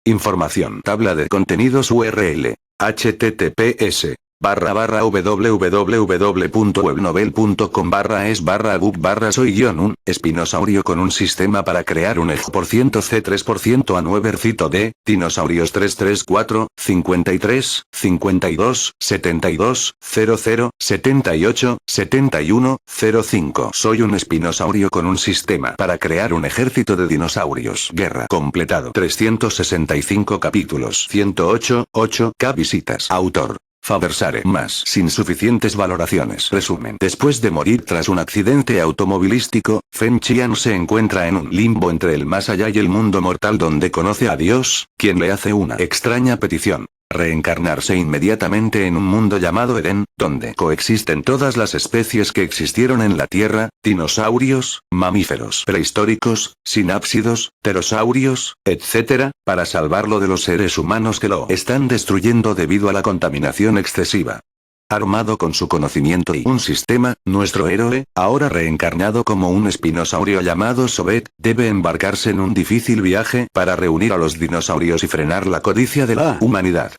Información. Tabla de contenidos URL. https://www.webnovel.com/es/gub/soy-un, espinosaurio con un sistema para crear un ej%c3% a 9 recito de, dinosaurios 334, 53, 52, 72, 00, 78, 71, 05. Soy un espinosaurio con un sistema para crear un ejército de dinosaurios. Guerra. Completado. 365 capítulos. 108, 8K visitas. Autor. Fabersare más sin suficientes valoraciones. Resumen. Después de morir tras un accidente automovilístico, Fen Qian se encuentra en un limbo entre el más allá y el mundo mortal donde conoce a Dios, quien le hace una extraña petición. Reencarnarse inmediatamente en un mundo llamado Edén, donde coexisten todas las especies que existieron en la Tierra, dinosaurios, mamíferos prehistóricos, sinápsidos, pterosaurios, etc., para salvarlo de los seres humanos que lo están destruyendo debido a la contaminación excesiva. Armado con su conocimiento y un sistema, nuestro héroe, ahora reencarnado como un espinosaurio llamado Sobek, debe embarcarse en un difícil viaje para reunir a los dinosaurios y frenar la codicia de la humanidad.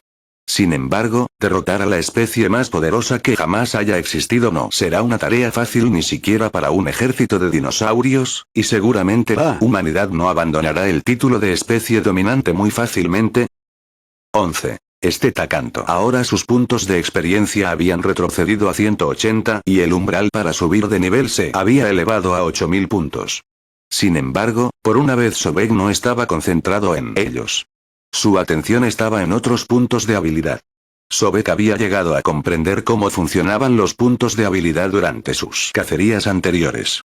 Sin embargo, derrotar a la especie más poderosa que jamás haya existido no será una tarea fácil ni siquiera para un ejército de dinosaurios, y seguramente la humanidad no abandonará el título de especie dominante muy fácilmente. 11. Takanto. Ahora sus puntos de experiencia habían retrocedido a 180 y el umbral para subir de nivel se había elevado a 8000 puntos. Sin embargo, por una vez Sobek no estaba concentrado en ellos. Su atención estaba en otros puntos de habilidad. Sobek había llegado a comprender cómo funcionaban los puntos de habilidad durante sus cacerías anteriores.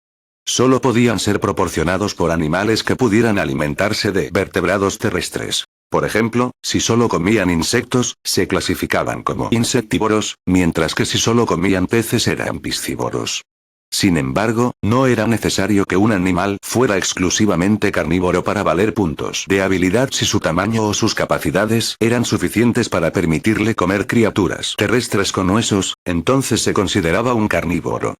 Solo podían ser proporcionados por animales que pudieran alimentarse de vertebrados terrestres. Por ejemplo, si solo comían insectos, se clasificaban como insectívoros, mientras que si solo comían peces eran piscívoros. Sin embargo, no era necesario que un animal fuera exclusivamente carnívoro para valer puntos de habilidad si su tamaño o sus capacidades eran suficientes para permitirle comer criaturas terrestres con huesos, entonces se consideraba un carnívoro.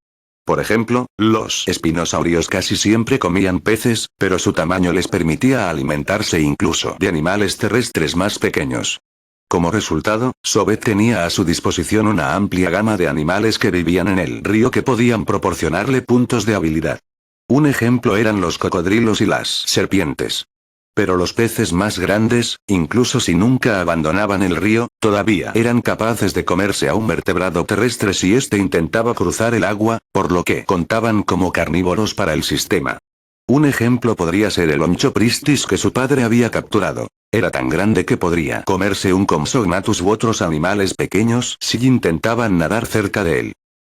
Por ejemplo, los espinosaurios casi siempre comían peces, pero su tamaño les permitía alimentarse incluso de animales terrestres más pequeños. Como resultado, Sobek tenía a su disposición una amplia gama de animales que vivían en el río que podían proporcionarle puntos de habilidad. Un ejemplo eran los cocodrilos y las serpientes. Pero los peces más grandes, incluso si nunca abandonaban el río, todavía eran capaces de comerse a un vertebrado terrestre si éste intentaba cruzar el agua, por lo que contaban como carnívoros para el sistema. Un ejemplo podría ser el Onchopristis que su padre había capturado. Era tan grande que podría comerse un Compsognathus u otros animales pequeños si intentaban nadar cerca de él.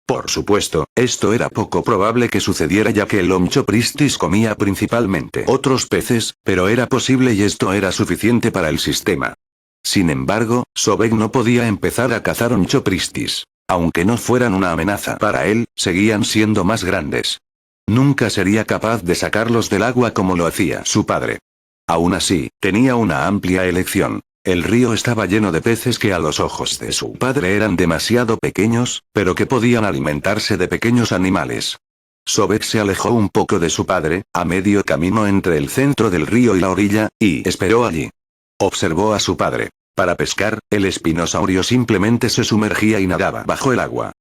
Por supuesto, esto era poco probable que sucediera ya que el Onchopristis comía principalmente otros peces, pero era posible y esto era suficiente para el sistema. Sin embargo, Sobek no podía empezar a cazar Onchopristis. Aunque no fueran una amenaza para él, seguían siendo más grandes. Nunca sería capaz de sacarlos del agua como lo hacía su padre. Aún así, tenía una amplia elección. El río estaba lleno de peces que a los ojos de su padre eran demasiado pequeños, pero que podían alimentarse de pequeños animales. Sobek se alejó un poco de su padre, a medio camino entre el centro del río y la orilla, y esperó allí. Observó a su padre. Para pescar, el espinosaurio simplemente se sumergía y nadaba bajo el agua.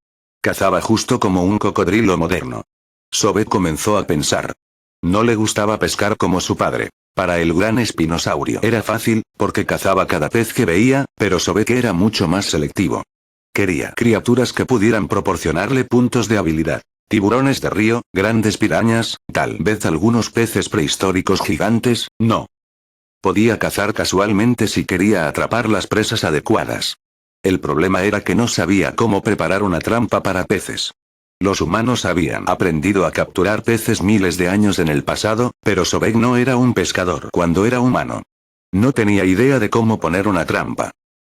Cazaba justo como un cocodrilo moderno. Sobek comenzó a pensar. No le gustaba pescar como su padre. Para el gran espinosaurio era fácil, porque cazaba cada pez que veía, pero Sobek era mucho más selectivo. Quería criaturas que pudieran proporcionarle puntos de habilidad. Tiburones de río, grandes pirañas, tal vez algunos peces prehistóricos gigantes, no. Podía cazar casualmente si quería atrapar las presas adecuadas. El problema era que no sabía cómo preparar una trampa para peces. Los humanos habían aprendido a capturar peces miles de años en el pasado, pero Sobek no era un pescador cuando era humano. No tenía idea de cómo poner una trampa.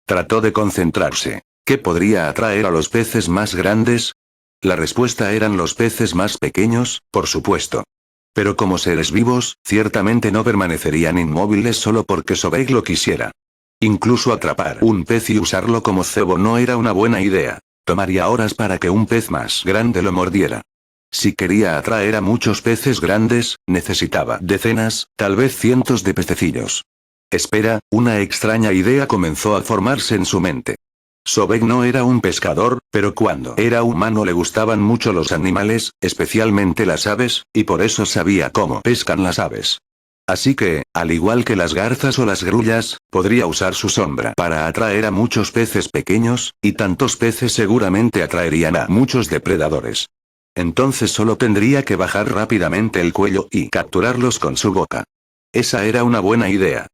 Trató de concentrarse. ¿Qué podría atraer a los peces más grandes? La respuesta eran los peces más pequeños, por supuesto. Pero como seres vivos, ciertamente no permanecerían inmóviles solo porque Sobek lo quisiera. Incluso atrapar un pez y usarlo como cebo no era una buena idea. Tomaría horas para que un pez más grande lo mordiera. Si quería atraer a muchos peces grandes, necesitaba decenas, tal vez cientos de pececillos. Espera, una extraña idea comenzó a formarse en su mente. Sobek no era un pescador, pero cuando era humano le gustaban mucho los animales, especialmente las aves, y por eso sabía cómo pescan las aves. Así que, al igual que las garzas o las grullas, podría usar su sombra para atraer a muchos peces pequeños, y tantos peces seguramente atraerían a muchos depredadores. Entonces solo tendría que bajar rápidamente el cuello y capturarlos con su boca. Esa era una buena idea.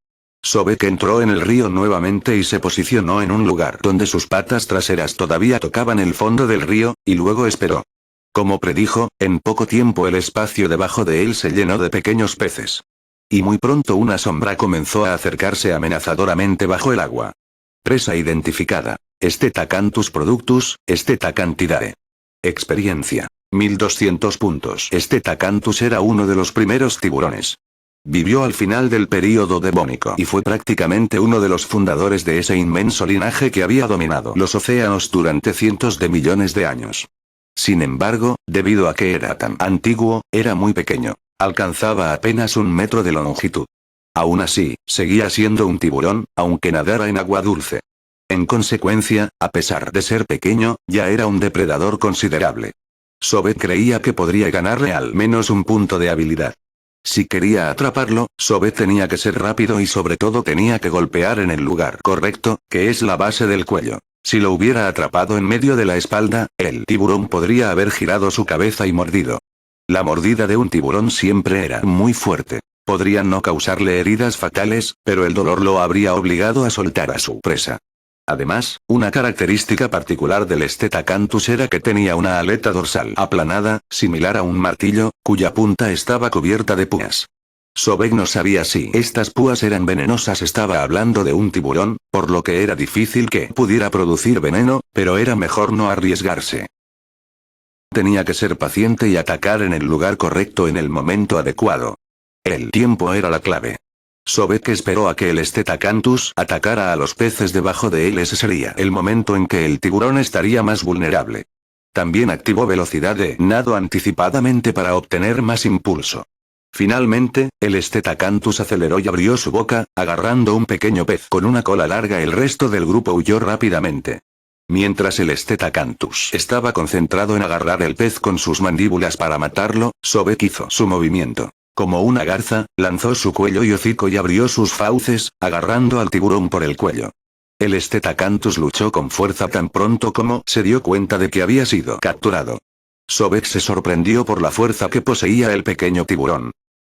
Sobek entró en el río nuevamente y se posicionó en un lugar donde sus patas traseras todavía tocaban el fondo del río, y luego esperó. Como predijo, en poco tiempo el espacio debajo de él se llenó de pequeños peces. Y muy pronto una sombra comenzó a acercarse amenazadoramente bajo el agua. Presa identificada. Stetacanthus productus, Stetacantidae. Experiencia. 1200 puntos. Stetacanthus era uno de los primeros tiburones. Vivió al final del período devónico y fue prácticamente uno de los fundadores de ese inmenso linaje que había dominado los océanos durante cientos de millones de años. Sin embargo, debido a que era tan antiguo, era muy pequeño. Alcanzaba apenas 1 metro de longitud. Aún así, seguía siendo un tiburón, aunque nadara en agua dulce. En consecuencia, a pesar de ser pequeño, ya era un depredador considerable. Sobek creía que podría ganarle al menos un punto de habilidad. Si quería atraparlo, Sobek tenía que ser rápido y sobre todo tenía que golpear en el lugar correcto, que es la base del cuello. Si lo hubiera atrapado en medio de la espalda, el tiburón podría haber girado su cabeza y mordido. La mordida de un tiburón siempre era muy fuerte. Podría no causarle heridas fatales, pero el dolor lo habría obligado a soltar a su presa. Además, una característica particular del Stetacanthus era que tenía una aleta dorsal aplanada, similar a un martillo, cuya punta estaba cubierta de púas. Sobek no sabía si estas púas eran venenosas. Estaba hablando de un tiburón, por lo que era difícil que pudiera producir veneno, pero era mejor no arriesgarse. Tenía que ser paciente y atacar en el lugar correcto en el momento adecuado. El tiempo era la clave. Sobek esperó a que el Stetacanthus atacara a los peces debajo de él. Ese sería el momento en que el tiburón estaría más vulnerable. También activó velocidad de nado anticipadamente para obtener más impulso. Finalmente, el Stetacanthus aceleró y abrió su boca, agarrando un pequeño pez con una cola larga. El resto del grupo huyó rápidamente. Mientras el Stetacanthus estaba concentrado en agarrar el pez con sus mandíbulas para matarlo, Sobek hizo su movimiento. Como una garza, lanzó su cuello y hocico y abrió sus fauces, agarrando al tiburón por el cuello. El Stetacanthus luchó con fuerza tan pronto como se dio cuenta de que había sido capturado. Sobek se sorprendió por la fuerza que poseía el pequeño tiburón.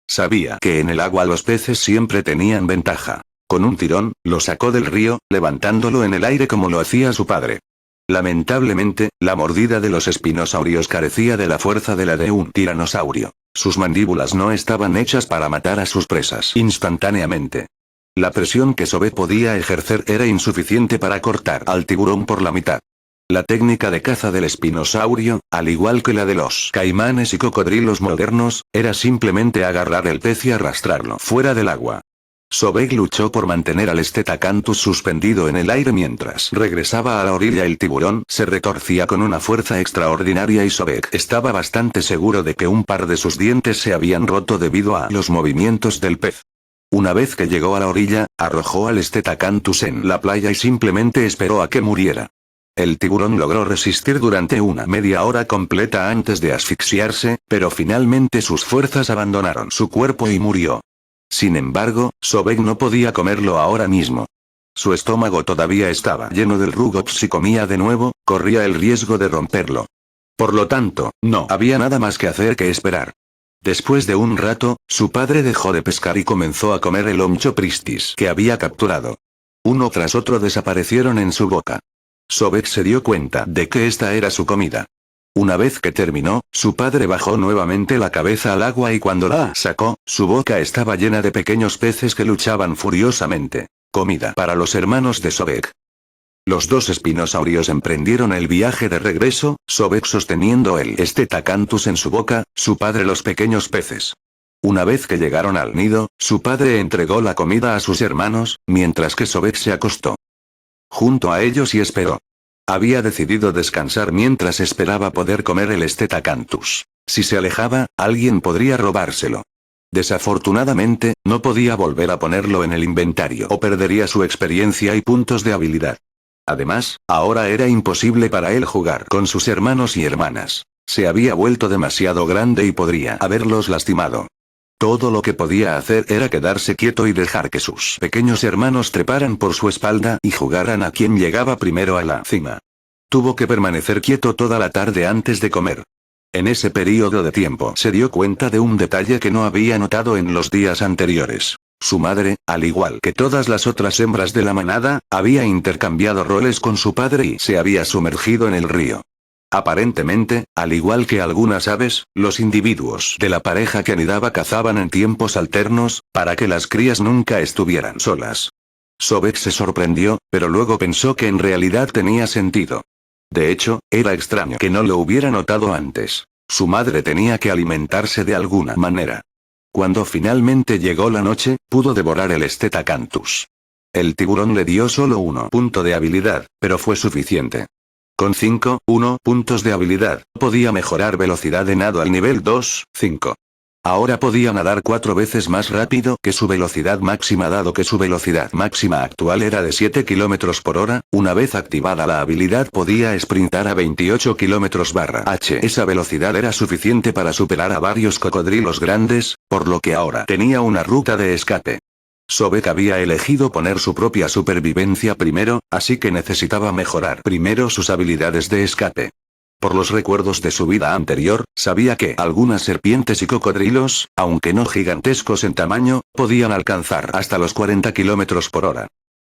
Sabía que en el agua los peces siempre tenían ventaja. Con un tirón, lo sacó del río, levantándolo en el aire como lo hacía su padre. Lamentablemente, la mordida de los espinosaurios carecía de la fuerza de la de un tiranosaurio. Sus mandíbulas no estaban hechas para matar a sus presas instantáneamente. La presión que Sobek podía ejercer era insuficiente para cortar al tiburón por la mitad. La técnica de caza del espinosaurio, al igual que la de los caimanes y cocodrilos modernos, era simplemente agarrar el pez y arrastrarlo fuera del agua. Sobek luchó por mantener al Stetacanthus suspendido en el aire mientras regresaba a la orilla. El tiburón se retorcía con una fuerza extraordinaria y Sobek estaba bastante seguro de que un par de sus dientes se habían roto debido a los movimientos del pez. Una vez que llegó a la orilla, arrojó al Stetacanthus en la playa y simplemente esperó a que muriera. El tiburón logró resistir durante una media hora completa antes de asfixiarse, pero finalmente sus fuerzas abandonaron su cuerpo y murió. Sin embargo, Sobek no podía comerlo ahora mismo. Su estómago todavía estaba lleno del rugops. Si comía de nuevo, corría el riesgo de romperlo. Por lo tanto, no había nada más que hacer que esperar. Después de un rato, su padre dejó de pescar y comenzó a comer el Omchopristis que había capturado. Uno tras otro desaparecieron en su boca. Sobek se dio cuenta de que esta era su comida. Una vez que terminó, su padre bajó nuevamente la cabeza al agua y cuando la sacó, su boca estaba llena de pequeños peces que luchaban furiosamente. Comida para los hermanos de Sobek. Los dos espinosaurios emprendieron el viaje de regreso, Sobek sosteniendo el Stetacanthus en su boca, su padre los pequeños peces. Una vez que llegaron al nido, su padre entregó la comida a sus hermanos, mientras que Sobek se acostó junto a ellos y esperó. Había decidido descansar mientras esperaba poder comer el Stetacanthus. Si se alejaba, alguien podría robárselo. Desafortunadamente, no podía volver a ponerlo en el inventario o perdería su experiencia y puntos de habilidad. Además, ahora era imposible para él jugar con sus hermanos y hermanas. Se había vuelto demasiado grande y podría haberlos lastimado. Todo lo que podía hacer era quedarse quieto y dejar que sus pequeños hermanos treparan por su espalda y jugaran a quien llegaba primero a la cima. Tuvo que permanecer quieto toda la tarde antes de comer. En ese período de tiempo se dio cuenta de un detalle que no había notado en los días anteriores. Su madre, al igual que todas las otras hembras de la manada, había intercambiado roles con su padre y se había sumergido en el río. Aparentemente, al igual que algunas aves, los individuos de la pareja que anidaba cazaban en tiempos alternos, para que las crías nunca estuvieran solas. Sobek se sorprendió, pero luego pensó que en realidad tenía sentido. De hecho, era extraño que no lo hubiera notado antes. Su madre tenía que alimentarse de alguna manera. Cuando finalmente llegó la noche, pudo devorar el Stetacanthus. El tiburón le dio solo 1 punto de habilidad, pero fue suficiente. Con 1 puntos de habilidad, podía mejorar velocidad de nado al nivel 2, 5. Ahora podía nadar 4 veces más rápido que su velocidad máxima dado que su velocidad máxima actual era de 7 km por hora, una vez activada la habilidad podía sprintar a 28 km/h. Esa velocidad era suficiente para superar a varios cocodrilos grandes, por lo que ahora tenía una ruta de escape. Sobek había elegido poner su propia supervivencia primero, así que necesitaba mejorar primero sus habilidades de escape. Por los recuerdos de su vida anterior, sabía que algunas serpientes y cocodrilos, aunque no gigantescos en tamaño, podían alcanzar hasta los 40 km por hora.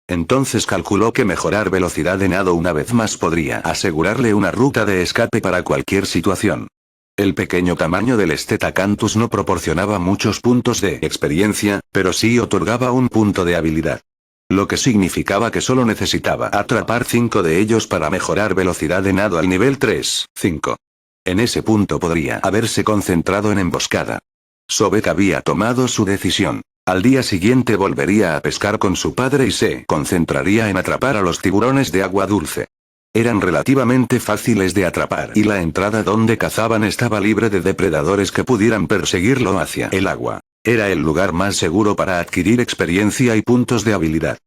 Entonces calculó que mejorar velocidad de nado una vez más podría asegurarle una ruta de escape para cualquier situación. El pequeño tamaño del Stetacanthus no proporcionaba muchos puntos de experiencia, pero sí otorgaba 1 punto de habilidad. Lo que significaba que solo necesitaba atrapar 5 de ellos para mejorar velocidad de nado al nivel 3, 5. En ese punto podría haberse concentrado en emboscada. Sobek había tomado su decisión. Al día siguiente volvería a pescar con su padre y se concentraría en atrapar a los tiburones de agua dulce. Eran relativamente fáciles de atrapar y la entrada donde cazaban estaba libre de depredadores que pudieran perseguirlo hacia el agua. Era el lugar más seguro para adquirir experiencia y puntos de habilidad.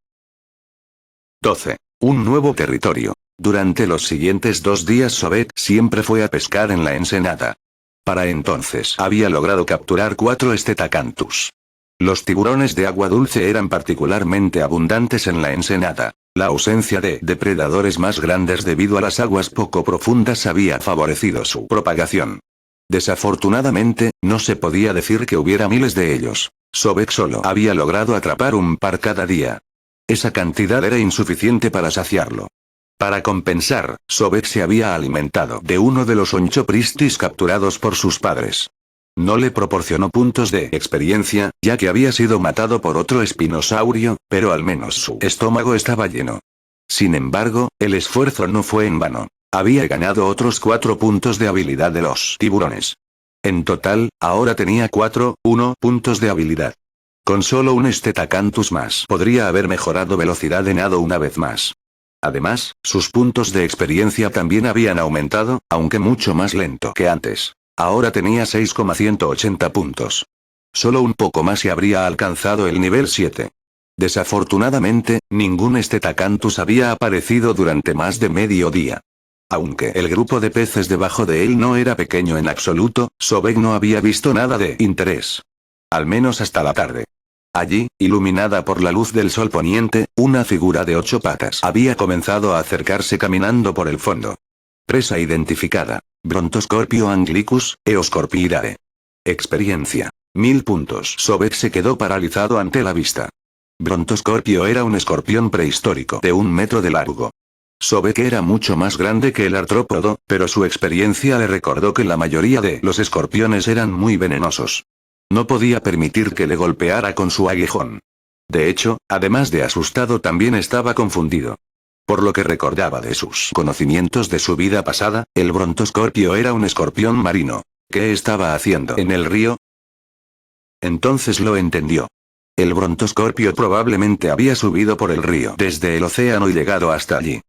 12. Un nuevo territorio. Durante los siguientes 2 días Sobek siempre fue a pescar en la ensenada. Para entonces había logrado capturar 4 Stetacanthus. Los tiburones de agua dulce eran particularmente abundantes en la ensenada. La ausencia de depredadores más grandes debido a las aguas poco profundas había favorecido su propagación. Desafortunadamente, no se podía decir que hubiera miles de ellos. Sobek solo había logrado atrapar un par cada día. Esa cantidad era insuficiente para saciarlo. Para compensar, Sobek se había alimentado de uno de los onchopristis capturados por sus padres. No le proporcionó puntos de experiencia, ya que había sido matado por otro espinosaurio, pero al menos su estómago estaba lleno. Sin embargo, el esfuerzo no fue en vano. Había ganado otros 4 puntos de habilidad de los tiburones. En total, ahora tenía 1 puntos de habilidad. Con solo un Stetacanthus más podría haber mejorado velocidad de nado una vez más. Además, sus puntos de experiencia también habían aumentado, aunque mucho más lento que antes. Ahora tenía 6,180 puntos. Solo un poco más y habría alcanzado el nivel 7. Desafortunadamente, ningún Stetacanthus había aparecido durante más de medio día. Aunque el grupo de peces debajo de él no era pequeño en absoluto, Sobek no había visto nada de interés. Al menos hasta la tarde. Allí, iluminada por la luz del sol poniente, una figura de 8 patas había comenzado a acercarse caminando por el fondo. Presa identificada. Brontoscorpio anglicus, Eoscorpiidae. Experiencia. 1000 puntos. Sobek se quedó paralizado ante la vista. Brontoscorpio era un escorpión prehistórico de 1 metro de largo. Sobek era mucho más grande que el artrópodo, pero su experiencia le recordó que la mayoría de los escorpiones eran muy venenosos. No podía permitir que le golpeara con su aguijón. De hecho, además de asustado también estaba confundido. Por lo que recordaba de sus conocimientos de su vida pasada, el brontoscorpio era un escorpión marino. ¿Qué estaba haciendo en el río? Entonces lo entendió. El brontoscorpio probablemente había subido por el río desde el océano y llegado hasta allí.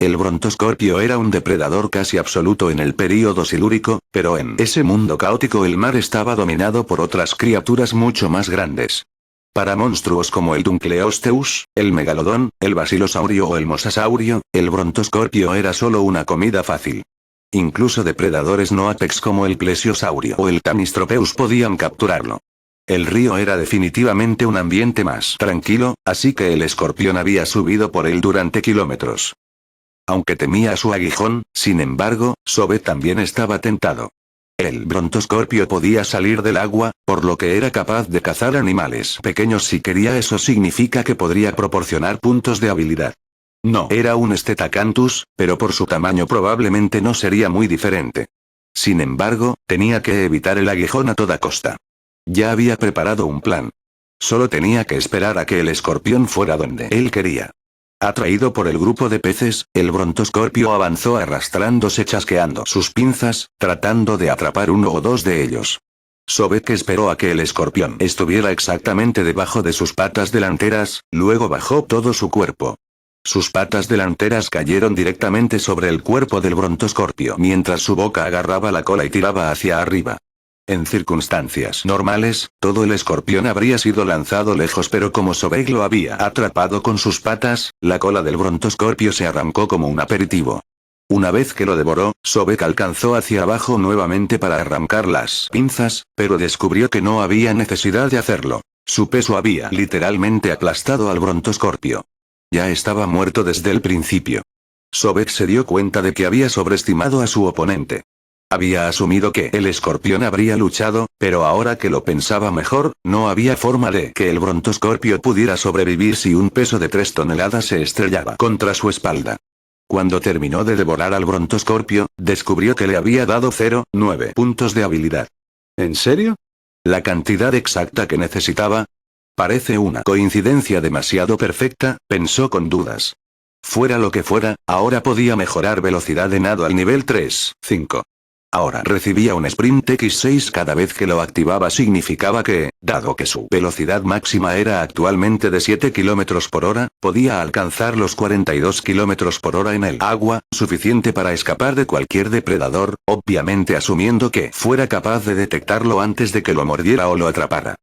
El brontoscorpio era un depredador casi absoluto en el período silúrico, pero en ese mundo caótico el mar estaba dominado por otras criaturas mucho más grandes. Para monstruos como el Dunkleosteus, el Megalodón, el Basilosaurio o el Mosasaurio, el brontoscorpio era solo una comida fácil. Incluso depredadores no apex como el Plesiosaurio o el Tamistropeus podían capturarlo. El río era definitivamente un ambiente más tranquilo, así que el escorpión había subido por él durante kilómetros. Aunque temía a su aguijón, sin embargo, Sobek también estaba tentado. El brontoscorpio podía salir del agua, por lo que era capaz de cazar animales pequeños si quería. Eso significa que podría proporcionar puntos de habilidad. No era un Stetacanthus, pero por su tamaño probablemente no sería muy diferente. Sin embargo, tenía que evitar el aguijón a toda costa. Ya había preparado un plan. Solo tenía que esperar a que el escorpión fuera donde él quería. Atraído por el grupo de peces, el brontoscorpio avanzó arrastrándose chasqueando sus pinzas, tratando de atrapar uno o dos de ellos. Sobek esperó a que el escorpión estuviera exactamente debajo de sus patas delanteras, luego bajó todo su cuerpo. Sus patas delanteras cayeron directamente sobre el cuerpo del brontoscorpio mientras su boca agarraba la cola y tiraba hacia arriba. En circunstancias normales, todo el escorpión habría sido lanzado lejos, pero como Sobek lo había atrapado con sus patas, la cola del brontoscorpio se arrancó como un aperitivo. Una vez que lo devoró, Sobek alcanzó hacia abajo nuevamente para arrancar las pinzas, pero descubrió que no había necesidad de hacerlo. Su peso había literalmente aplastado al brontoscorpio. Ya estaba muerto desde el principio. Sobek se dio cuenta de que había sobreestimado a su oponente. Había asumido que el escorpión habría luchado, pero ahora que lo pensaba mejor, no había forma de que el brontoscorpio pudiera sobrevivir si un peso de 3 toneladas se estrellaba contra su espalda. Cuando terminó de devorar al brontoscorpio, descubrió que le había dado 0,9 puntos de habilidad. ¿En serio? ¿La cantidad exacta que necesitaba? Parece una coincidencia demasiado perfecta, pensó con dudas. Fuera lo que fuera, ahora podía mejorar velocidad de nado al nivel 3,5. Ahora recibía un sprint X6 cada vez que lo activaba. Significaba que, dado que su velocidad máxima era actualmente de 7 km por hora, podía alcanzar los 42 km por hora en el agua, suficiente para escapar de cualquier depredador, obviamente asumiendo que fuera capaz de detectarlo antes de que lo mordiera o lo atrapara.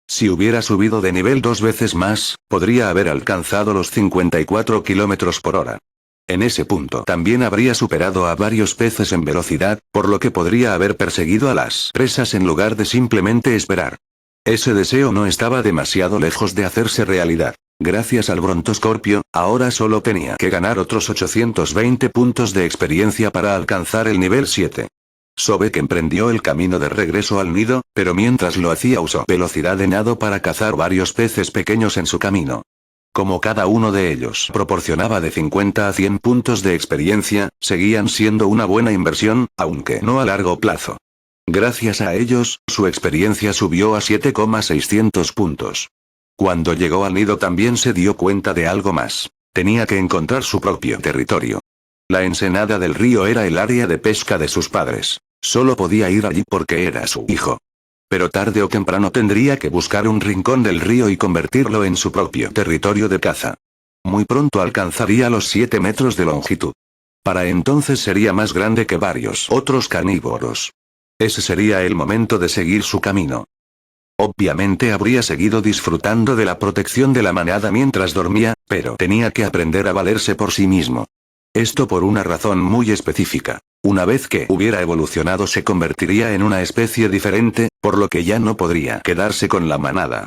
Si hubiera subido de nivel 2 veces más, podría haber alcanzado los 54 km por hora. En ese punto también habría superado a varios peces en velocidad, por lo que podría haber perseguido a las presas en lugar de simplemente esperar. Ese deseo no estaba demasiado lejos de hacerse realidad. Gracias al brontoscorpio, ahora solo tenía que ganar otros 820 puntos de experiencia para alcanzar el nivel 7. Sobek emprendió el camino de regreso al nido, pero mientras lo hacía usó velocidad de nado para cazar varios peces pequeños en su camino. Como cada uno de ellos proporcionaba de 50 a 100 puntos de experiencia, seguían siendo una buena inversión, aunque no a largo plazo. Gracias a ellos, su experiencia subió a 7,600 puntos. Cuando llegó al nido también se dio cuenta de algo más. Tenía que encontrar su propio territorio. La ensenada del río era el área de pesca de sus padres. Solo podía ir allí porque era su hijo. Pero tarde o temprano tendría que buscar un rincón del río y convertirlo en su propio territorio de caza. Muy pronto alcanzaría los 7 metros de longitud. Para entonces sería más grande que varios otros carnívoros. Ese sería el momento de seguir su camino. Obviamente habría seguido disfrutando de la protección de la manada mientras dormía, pero tenía que aprender a valerse por sí mismo. Esto por una razón muy específica. Una vez que hubiera evolucionado se convertiría en una especie diferente, por lo que ya no podría quedarse con la manada.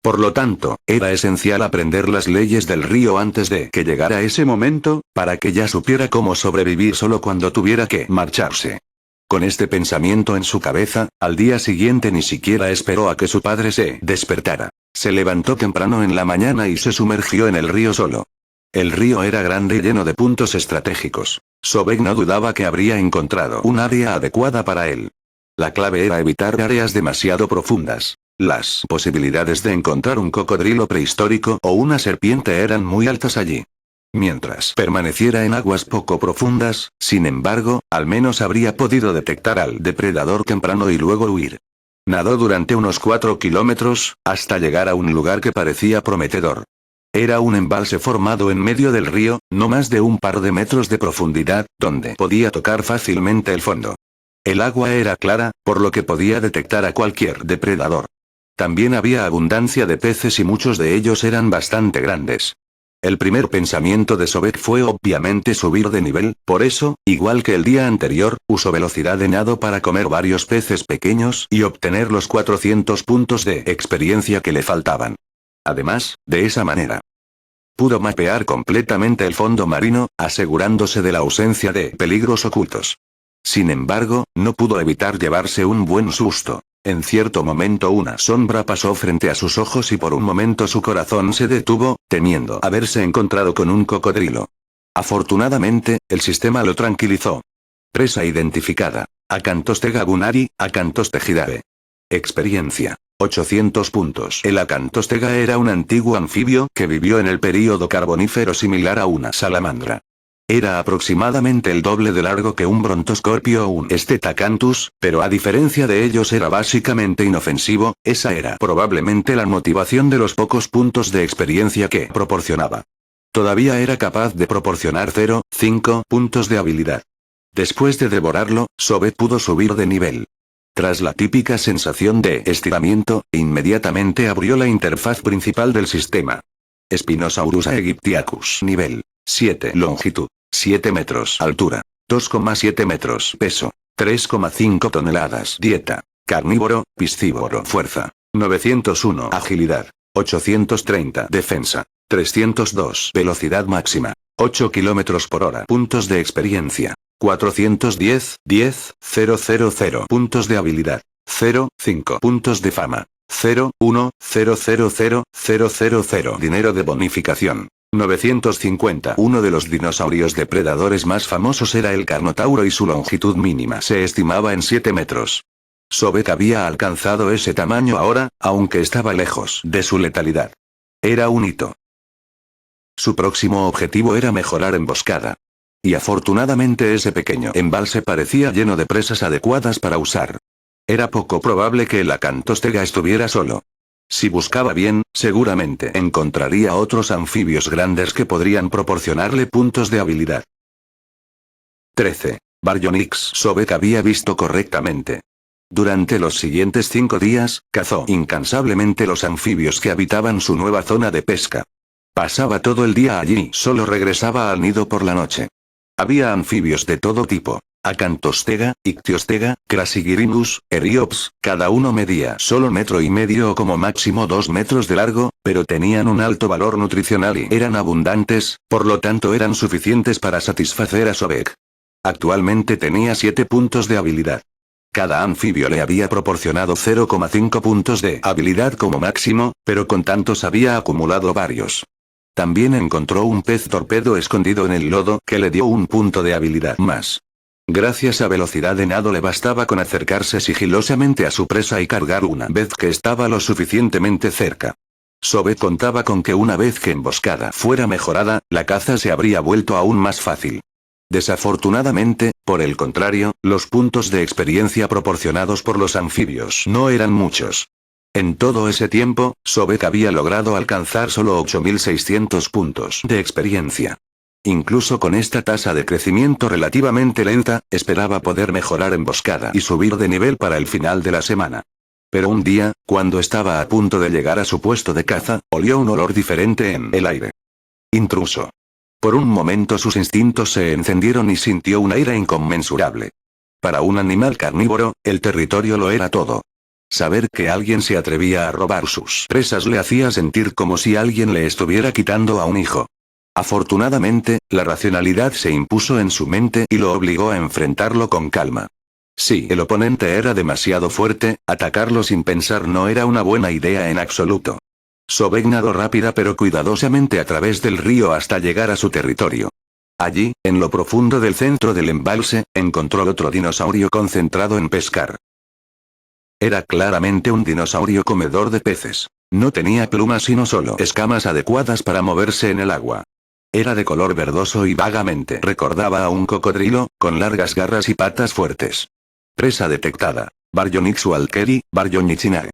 Por lo tanto, era esencial aprender las leyes del río antes de que llegara ese momento, para que ya supiera cómo sobrevivir solo cuando tuviera que marcharse. Con este pensamiento en su cabeza, al día siguiente ni siquiera esperó a que su padre se despertara. Se levantó temprano en la mañana y se sumergió en el río solo. El río era grande y lleno de puntos estratégicos. Sobek no dudaba que habría encontrado un área adecuada para él. La clave era evitar áreas demasiado profundas. Las posibilidades de encontrar un cocodrilo prehistórico o una serpiente eran muy altas allí. Mientras permaneciera en aguas poco profundas, sin embargo, al menos habría podido detectar al depredador temprano y luego huir. Nadó durante unos 4 kilómetros, hasta llegar a un lugar que parecía prometedor. Era un embalse formado en medio del río, no más de un par de metros de profundidad, donde podía tocar fácilmente el fondo. El agua era clara, por lo que podía detectar a cualquier depredador. También había abundancia de peces y muchos de ellos eran bastante grandes. El primer pensamiento de Sobek fue obviamente subir de nivel, por eso, igual que el día anterior, usó velocidad de nado para comer varios peces pequeños y obtener los 400 puntos de experiencia que le faltaban. Además, de esa manera, pudo mapear completamente el fondo marino, asegurándose de la ausencia de peligros ocultos. Sin embargo, no pudo evitar llevarse un buen susto. En cierto momento una sombra pasó frente a sus ojos y por un momento su corazón se detuvo, temiendo haberse encontrado con un cocodrilo. Afortunadamente, el sistema lo tranquilizó. Presa identificada. Acantostega gunari, Acantostegidae. Experiencia. 800 puntos. El Acantostega era un antiguo anfibio que vivió en el período carbonífero similar a una salamandra. Era aproximadamente el doble de largo que un brontoscorpio o un Stetacanthus, pero a diferencia de ellos era básicamente inofensivo. Esa era probablemente la motivación de los pocos puntos de experiencia que proporcionaba. Todavía era capaz de proporcionar 0,5 puntos de habilidad. Después de devorarlo, Sobek pudo subir de nivel. Tras la típica sensación de estiramiento, inmediatamente abrió la interfaz principal del sistema. Spinosaurus aegyptiacus. Nivel 7. Longitud 7 metros. Altura 2,7 metros. Peso 3,5 toneladas. Dieta: carnívoro, piscívoro. Fuerza 901. Agilidad 830. Defensa 302. Velocidad máxima 8 km por hora. Puntos de experiencia 410, 000 puntos de habilidad, 0,5 puntos de fama, 0,1000000 dinero de bonificación, 950. Uno de los dinosaurios depredadores más famosos era el Carnotauro y su longitud mínima se estimaba en 7 metros. Sobek había alcanzado ese tamaño ahora, aunque estaba lejos de su letalidad. Era un hito. Su próximo objetivo era mejorar emboscada. Y afortunadamente ese pequeño embalse parecía lleno de presas adecuadas para usar. Era poco probable que el Acantostega estuviera solo. Si buscaba bien, seguramente encontraría otros anfibios grandes que podrían proporcionarle puntos de habilidad. 13. Baryonyx. Sobek había visto correctamente. Durante los siguientes 5 días, cazó incansablemente los anfibios que habitaban su nueva zona de pesca. Pasaba todo el día allí y solo regresaba al nido por la noche. Había anfibios de todo tipo. Acantostega, Ictiostega, Crassigyrinus, Eriops, cada uno medía solo 1,5 metros o como máximo 2 metros de largo, pero tenían un alto valor nutricional y eran abundantes, por lo tanto eran suficientes para satisfacer a Sobek. Actualmente tenía 7 puntos de habilidad. Cada anfibio le había proporcionado 0,5 puntos de habilidad como máximo, pero con tantos había acumulado varios. También encontró un pez torpedo escondido en el lodo que le dio un punto de habilidad más. Gracias a velocidad de nado le bastaba con acercarse sigilosamente a su presa y cargar una vez que estaba lo suficientemente cerca. Sobek contaba con que una vez que emboscada fuera mejorada, la caza se habría vuelto aún más fácil. Desafortunadamente, por el contrario, los puntos de experiencia proporcionados por los anfibios no eran muchos. En todo ese tiempo, Sobek había logrado alcanzar solo 8.600 puntos de experiencia. Incluso con esta tasa de crecimiento relativamente lenta, esperaba poder mejorar emboscada y subir de nivel para el final de la semana. Pero un día, cuando estaba a punto de llegar a su puesto de caza, olió un olor diferente en el aire. Intruso. Por un momento sus instintos se encendieron y sintió un aire inconmensurable. Para un animal carnívoro, el territorio lo era todo. Saber que alguien se atrevía a robar sus presas le hacía sentir como si alguien le estuviera quitando a un hijo. Afortunadamente, la racionalidad se impuso en su mente y lo obligó a enfrentarlo con calma. Si el oponente era demasiado fuerte, atacarlo sin pensar no era una buena idea en absoluto. Sobek nadó rápida pero cuidadosamente a través del río hasta llegar a su territorio. Allí, en lo profundo del centro del embalse, encontró otro dinosaurio concentrado en pescar. Era claramente un dinosaurio comedor de peces. No tenía plumas sino solo escamas adecuadas para moverse en el agua. Era de color verdoso y vagamente recordaba a un cocodrilo, con largas garras y patas fuertes. Presa detectada. Baryonyx walkeri, Baryonychinae.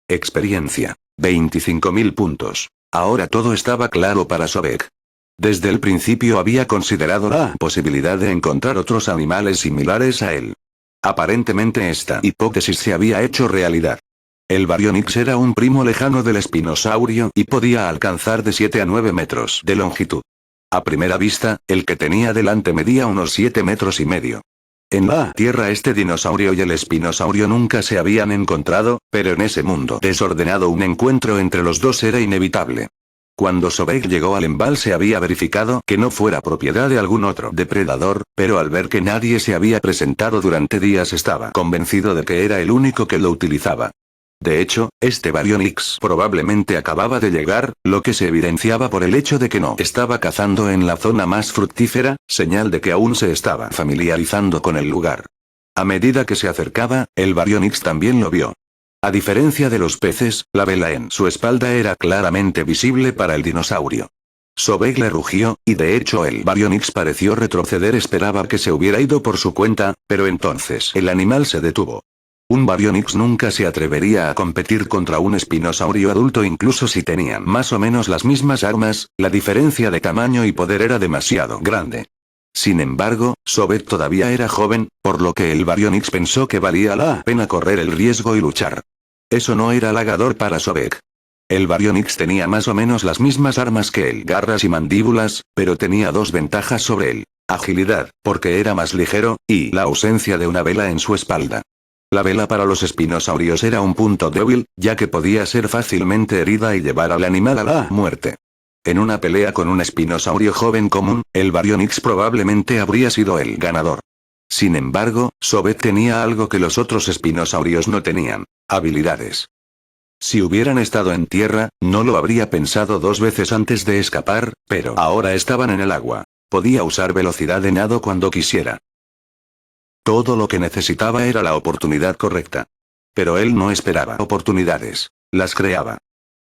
Experiencia. 25.000 puntos. Ahora todo estaba claro para Sobek. Desde el principio había considerado la posibilidad de encontrar otros animales similares a él. Aparentemente esta hipótesis se había hecho realidad. El Baryonyx era un primo lejano del espinosaurio y podía alcanzar de 7 a 9 metros de longitud. A primera vista, el que tenía delante medía unos 7 metros y medio. En la Tierra este dinosaurio y el espinosaurio nunca se habían encontrado, pero en ese mundo desordenado un encuentro entre los dos era inevitable. Cuando Sobek llegó al embalse había verificado que no fuera propiedad de algún otro depredador, pero al ver que nadie se había presentado durante días estaba convencido de que era el único que lo utilizaba. De hecho, este Baryonyx probablemente acababa de llegar, lo que se evidenciaba por el hecho de que no estaba cazando en la zona más fructífera, señal de que aún se estaba familiarizando con el lugar. A medida que se acercaba, el Baryonyx también lo vio. A diferencia de los peces, la vela en su espalda era claramente visible para el dinosaurio. Sobek le rugió, y de hecho el Baryonyx pareció retroceder, esperaba que se hubiera ido por su cuenta, pero entonces el animal se detuvo. Un Baryonyx nunca se atrevería a competir contra un espinosaurio adulto incluso si tenían más o menos las mismas armas, la diferencia de tamaño y poder era demasiado grande. Sin embargo, Sobek todavía era joven, por lo que el Baryonyx pensó que valía la pena correr el riesgo y luchar. Eso no era halagador para Sobek. El Baryonyx tenía más o menos las mismas armas que él, garras y mandíbulas, pero tenía dos ventajas sobre él: agilidad, porque era más ligero, y la ausencia de una vela en su espalda. La vela para los espinosaurios era un punto débil, ya que podía ser fácilmente herida y llevar al animal a la muerte. En una pelea con un espinosaurio joven común, el Baryonyx probablemente habría sido el ganador. Sin embargo, Sobek tenía algo que los otros espinosaurios no tenían: habilidades. Si hubieran estado en tierra, no lo habría pensado dos veces antes de escapar, pero ahora estaban en el agua. Podía usar velocidad de nado cuando quisiera. Todo lo que necesitaba era la oportunidad correcta. Pero él no esperaba oportunidades, las creaba.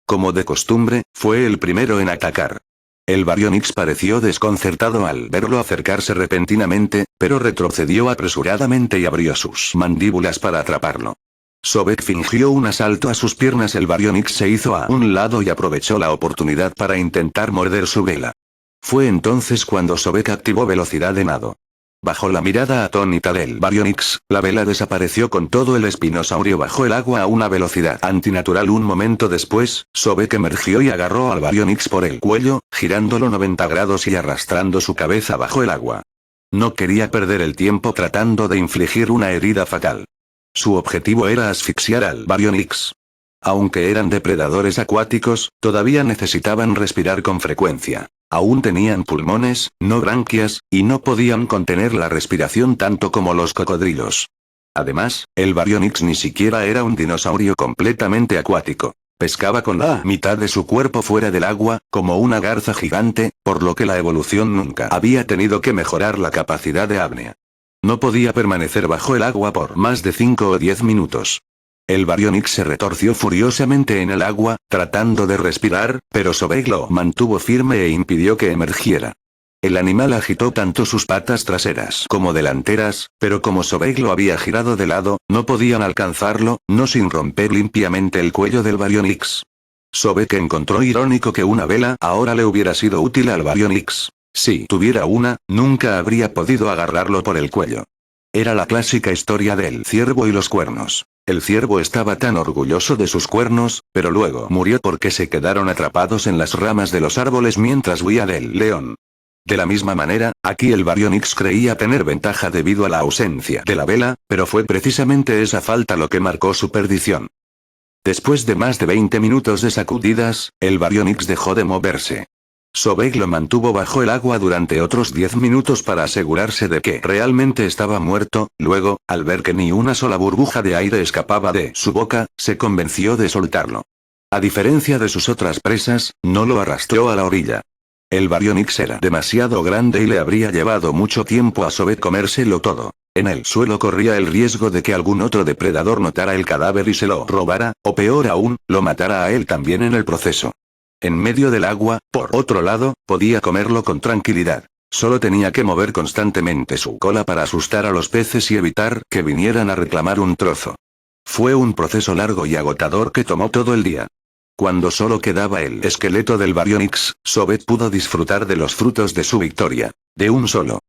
Como de costumbre, fue el primero en atacar. El Baryonyx pareció desconcertado al verlo acercarse repentinamente, pero retrocedió apresuradamente y abrió sus mandíbulas para atraparlo. Sobek fingió un asalto a sus piernas. El Baryonyx se hizo a un lado y aprovechó la oportunidad para intentar morder su vela. Fue entonces cuando Sobek activó velocidad de nado. Bajo la mirada atónita del Baryonyx, la vela desapareció con todo el espinosaurio bajo el agua a una velocidad antinatural. Un momento después, Sobek emergió y agarró al Baryonyx por el cuello, girándolo 90 grados y arrastrando su cabeza bajo el agua. No quería perder el tiempo tratando de infligir una herida fatal. Su objetivo era asfixiar al Baryonyx. Aunque eran depredadores acuáticos, todavía necesitaban respirar con frecuencia. Aún tenían pulmones, no branquias, y no podían contener la respiración tanto como los cocodrilos. Además, el Baryonyx ni siquiera era un dinosaurio completamente acuático. Pescaba con la mitad de su cuerpo fuera del agua, como una garza gigante, por lo que la evolución nunca había tenido que mejorar la capacidad de apnea. No podía permanecer bajo el agua por más de 5 o 10 minutos. El Baryonyx se retorció furiosamente en el agua, tratando de respirar, pero Sobek lo mantuvo firme e impidió que emergiera. El animal agitó tanto sus patas traseras como delanteras, pero como Sobek lo había girado de lado, no podían alcanzarlo, no sin romper limpiamente el cuello del Baryonyx. Sobek encontró irónico que una vela ahora le hubiera sido útil al Baryonyx. Si tuviera una, nunca habría podido agarrarlo por el cuello. Era la clásica historia del ciervo y los cuernos. El ciervo estaba tan orgulloso de sus cuernos, pero luego murió porque se quedaron atrapados en las ramas de los árboles mientras huía del león. De la misma manera, aquí el Baryonyx creía tener ventaja debido a la ausencia de la vela, pero fue precisamente esa falta lo que marcó su perdición. Después de más de 20 minutos de sacudidas, el Baryonyx dejó de moverse. Sobek lo mantuvo bajo el agua durante otros 10 minutos para asegurarse de que realmente estaba muerto. Luego, al ver que ni una sola burbuja de aire escapaba de su boca, se convenció de soltarlo. A diferencia de sus otras presas, no lo arrastró a la orilla. El Baryonyx era demasiado grande y le habría llevado mucho tiempo a Sobek comérselo todo. En el suelo corría el riesgo de que algún otro depredador notara el cadáver y se lo robara, o peor aún, lo matara a él también en el proceso. En medio del agua, por otro lado, podía comerlo con tranquilidad. Solo tenía que mover constantemente su cola para asustar a los peces y evitar que vinieran a reclamar un trozo. Fue un proceso largo y agotador que tomó todo el día. Cuando solo quedaba el esqueleto del Baryonyx, Sobek pudo disfrutar de los frutos de su victoria. De un solo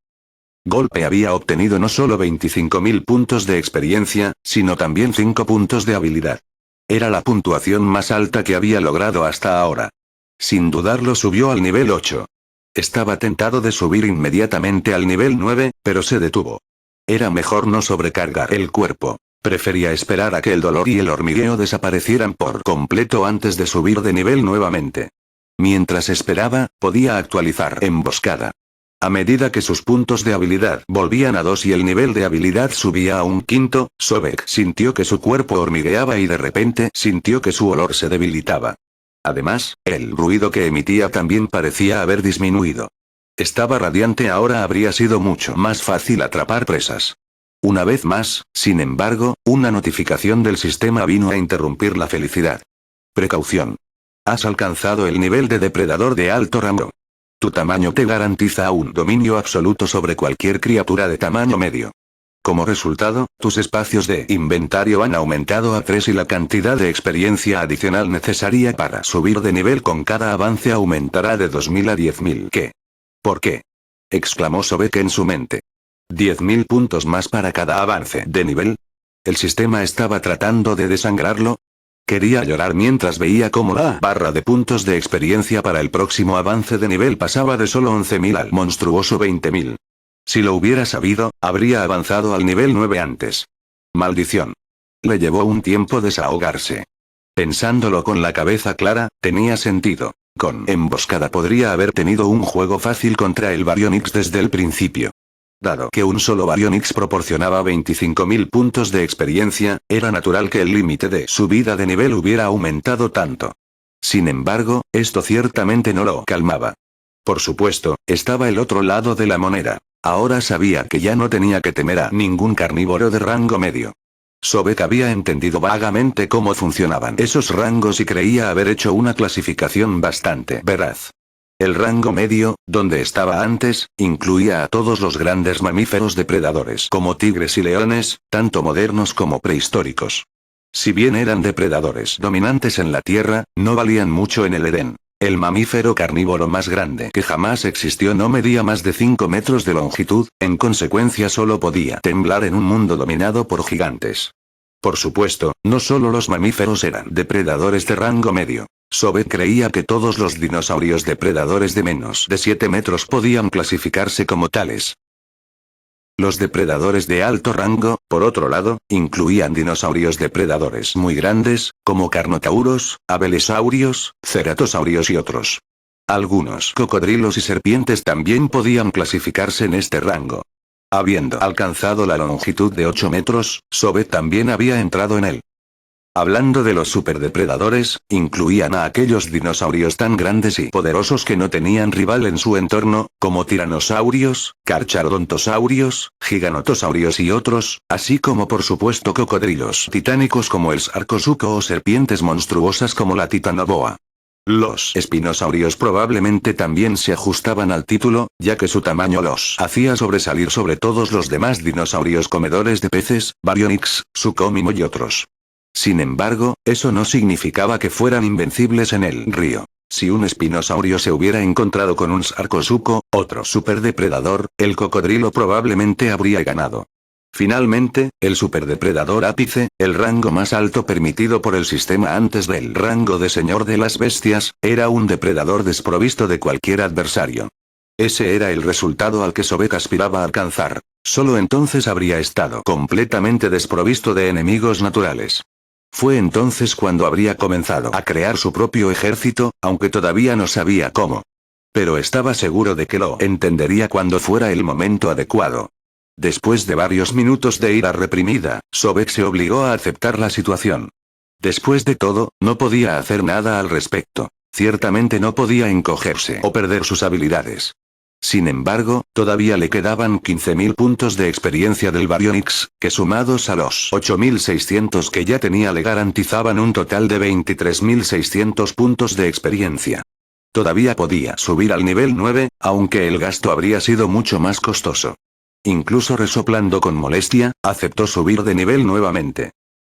golpe había obtenido no solo 25.000 puntos de experiencia, sino también 5 puntos de habilidad. Era la puntuación más alta que había logrado hasta ahora. Sin dudarlo subió al nivel 8. Estaba tentado de subir inmediatamente al nivel 9, pero se detuvo. Era mejor no sobrecargar el cuerpo. Prefería esperar a que el dolor y el hormigueo desaparecieran por completo antes de subir de nivel nuevamente. Mientras esperaba, podía actualizar emboscada. A medida que sus puntos de habilidad volvían a 2 y el nivel de habilidad subía a un quinto, Sobek sintió que su cuerpo hormigueaba y de repente sintió que su olor se debilitaba. Además, el ruido que emitía también parecía haber disminuido. Estaba radiante, ahora habría sido mucho más fácil atrapar presas. Una vez más, sin embargo, una notificación del sistema vino a interrumpir la felicidad. Precaución. Has alcanzado el nivel de depredador de alto rango. Tu tamaño te garantiza un dominio absoluto sobre cualquier criatura de tamaño medio. Como resultado, tus espacios de inventario han aumentado a 3 y la cantidad de experiencia adicional necesaria para subir de nivel con cada avance aumentará de 2.000 a 10.000. ¿Qué? ¿Por qué? Exclamó Sobek en su mente. 10.000 puntos más para cada avance de nivel. ¿El sistema estaba tratando de desangrarlo? Quería llorar mientras veía cómo la barra de puntos de experiencia para el próximo avance de nivel pasaba de solo 11.000 al monstruoso 20.000. Si lo hubiera sabido, habría avanzado al nivel 9 antes. Maldición. Le llevó un tiempo desahogarse. Pensándolo con la cabeza clara, tenía sentido. Con emboscada podría haber tenido un juego fácil contra el Baryonyx desde el principio. Dado que un solo Baryonyx proporcionaba 25.000 puntos de experiencia, era natural que el límite de subida de nivel hubiera aumentado tanto. Sin embargo, esto ciertamente no lo calmaba. Por supuesto, estaba el otro lado de la moneda. Ahora sabía que ya no tenía que temer a ningún carnívoro de rango medio. Sobek había entendido vagamente cómo funcionaban esos rangos y creía haber hecho una clasificación bastante veraz. El rango medio, donde estaba antes, incluía a todos los grandes mamíferos depredadores como tigres y leones, tanto modernos como prehistóricos. Si bien eran depredadores dominantes en la Tierra, no valían mucho en el Edén. El mamífero carnívoro más grande que jamás existió no medía más de 5 metros de longitud, en consecuencia solo podía temblar en un mundo dominado por gigantes. Por supuesto, no solo los mamíferos eran depredadores de rango medio. Sobek creía que todos los dinosaurios depredadores de menos de 7 metros podían clasificarse como tales. Los depredadores de alto rango, por otro lado, incluían dinosaurios depredadores muy grandes, como carnotauros, abelisaurios, ceratosaurios y otros. Algunos cocodrilos y serpientes también podían clasificarse en este rango. Habiendo alcanzado la longitud de 8 metros, Sobek también había entrado en él. Hablando de los superdepredadores, incluían a aquellos dinosaurios tan grandes y poderosos que no tenían rival en su entorno, como tiranosaurios, carcharodontosaurios, giganotosaurios y otros, así como por supuesto cocodrilos titánicos como el sarcosuco o serpientes monstruosas como la titanoboa. Los espinosaurios probablemente también se ajustaban al título, ya que su tamaño los hacía sobresalir sobre todos los demás dinosaurios comedores de peces, Baryonyx, Sucómimo y otros. Sin embargo, eso no significaba que fueran invencibles en el río. Si un espinosaurio se hubiera encontrado con un sarcosuco, otro superdepredador, el cocodrilo probablemente habría ganado. Finalmente, el superdepredador ápice, el rango más alto permitido por el sistema antes del rango de señor de las bestias, era un depredador desprovisto de cualquier adversario. Ese era el resultado al que Sobek aspiraba a alcanzar. Solo entonces habría estado completamente desprovisto de enemigos naturales. Fue entonces cuando habría comenzado a crear su propio ejército, aunque todavía no sabía cómo. Pero estaba seguro de que lo entendería cuando fuera el momento adecuado. Después de varios minutos de ira reprimida, Sobek se obligó a aceptar la situación. Después de todo, no podía hacer nada al respecto. Ciertamente no podía encogerse o perder sus habilidades. Sin embargo, todavía le quedaban 15.000 puntos de experiencia del Baryonyx, que sumados a los 8.600 que ya tenía le garantizaban un total de 23.600 puntos de experiencia. Todavía podía subir al nivel 9, aunque el gasto habría sido mucho más costoso. Incluso resoplando con molestia, aceptó subir de nivel nuevamente.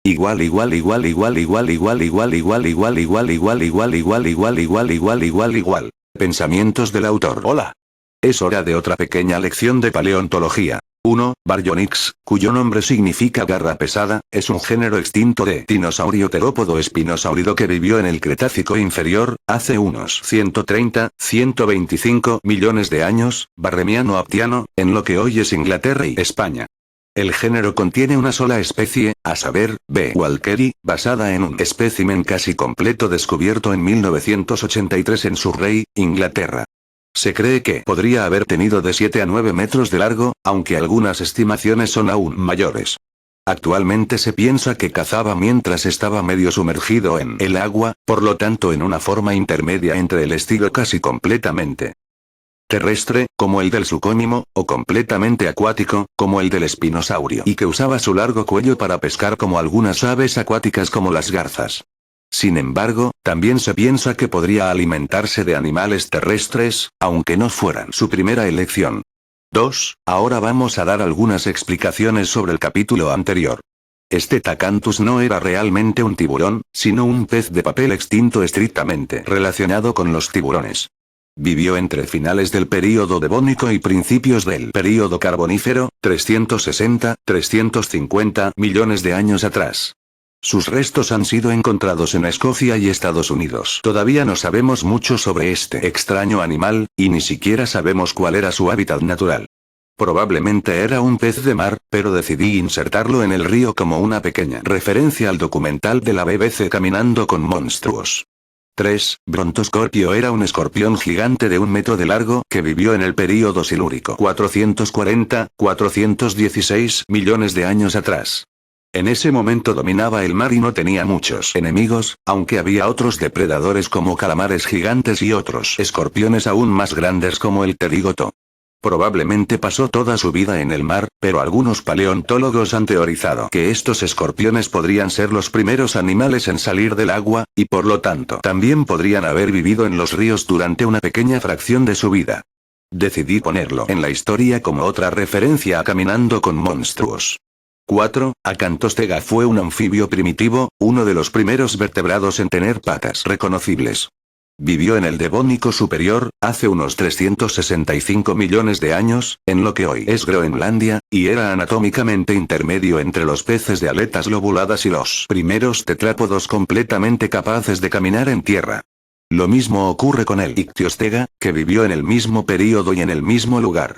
Igual igual igual igual igual igual igual igual igual igual igual igual igual igual igual igual igual. Pensamientos del autor. Hola. Es hora de otra pequeña lección de paleontología. 1. Baryonyx, cuyo nombre significa garra pesada, es un género extinto de dinosaurio terópodo espinosáurido que vivió en el Cretácico inferior, hace unos 130-125 millones de años, Barremiano-Aptiano, en lo que hoy es Inglaterra y España. El género contiene una sola especie, a saber, B. walkeri, basada en un espécimen casi completo descubierto en 1983 en Surrey, Inglaterra. Se cree que podría haber tenido de 7 a 9 metros de largo, aunque algunas estimaciones son aún mayores. Actualmente se piensa que cazaba mientras estaba medio sumergido en el agua, por lo tanto en una forma intermedia entre el estilo casi completamente terrestre, como el del sucónimo, o completamente acuático, como el del espinosaurio, y que usaba su largo cuello para pescar como algunas aves acuáticas como las garzas. Sin embargo, también se piensa que podría alimentarse de animales terrestres, aunque no fueran su primera elección. 2. Ahora vamos a dar algunas explicaciones sobre el capítulo anterior. Este Tacanthus no era realmente un tiburón, sino un pez de papel extinto estrictamente relacionado con los tiburones. Vivió entre finales del período devónico y principios del período carbonífero, 360-350 millones de años atrás. Sus restos han sido encontrados en Escocia y Estados Unidos. Todavía no sabemos mucho sobre este extraño animal, y ni siquiera sabemos cuál era su hábitat natural. Probablemente era un pez de mar, pero decidí insertarlo en el río como una pequeña referencia al documental de la BBC Caminando con monstruos. 3. Brontoscorpio era un escorpión gigante de 1 metro de largo que vivió en el período silúrico 440-416 millones de años atrás. En ese momento dominaba el mar y no tenía muchos enemigos, aunque había otros depredadores como calamares gigantes y otros escorpiones aún más grandes como el terigoto. Probablemente pasó toda su vida en el mar, pero algunos paleontólogos han teorizado que estos escorpiones podrían ser los primeros animales en salir del agua, y por lo tanto también podrían haber vivido en los ríos durante una pequeña fracción de su vida. Decidí ponerlo en la historia como otra referencia a Caminando con monstruos. 4. Acantostega fue un anfibio primitivo, uno de los primeros vertebrados en tener patas reconocibles. Vivió en el Devónico superior, hace unos 365 millones de años, en lo que hoy es Groenlandia, y era anatómicamente intermedio entre los peces de aletas lobuladas y los primeros tetrápodos completamente capaces de caminar en tierra. Lo mismo ocurre con el Ictiostega, que vivió en el mismo período y en el mismo lugar.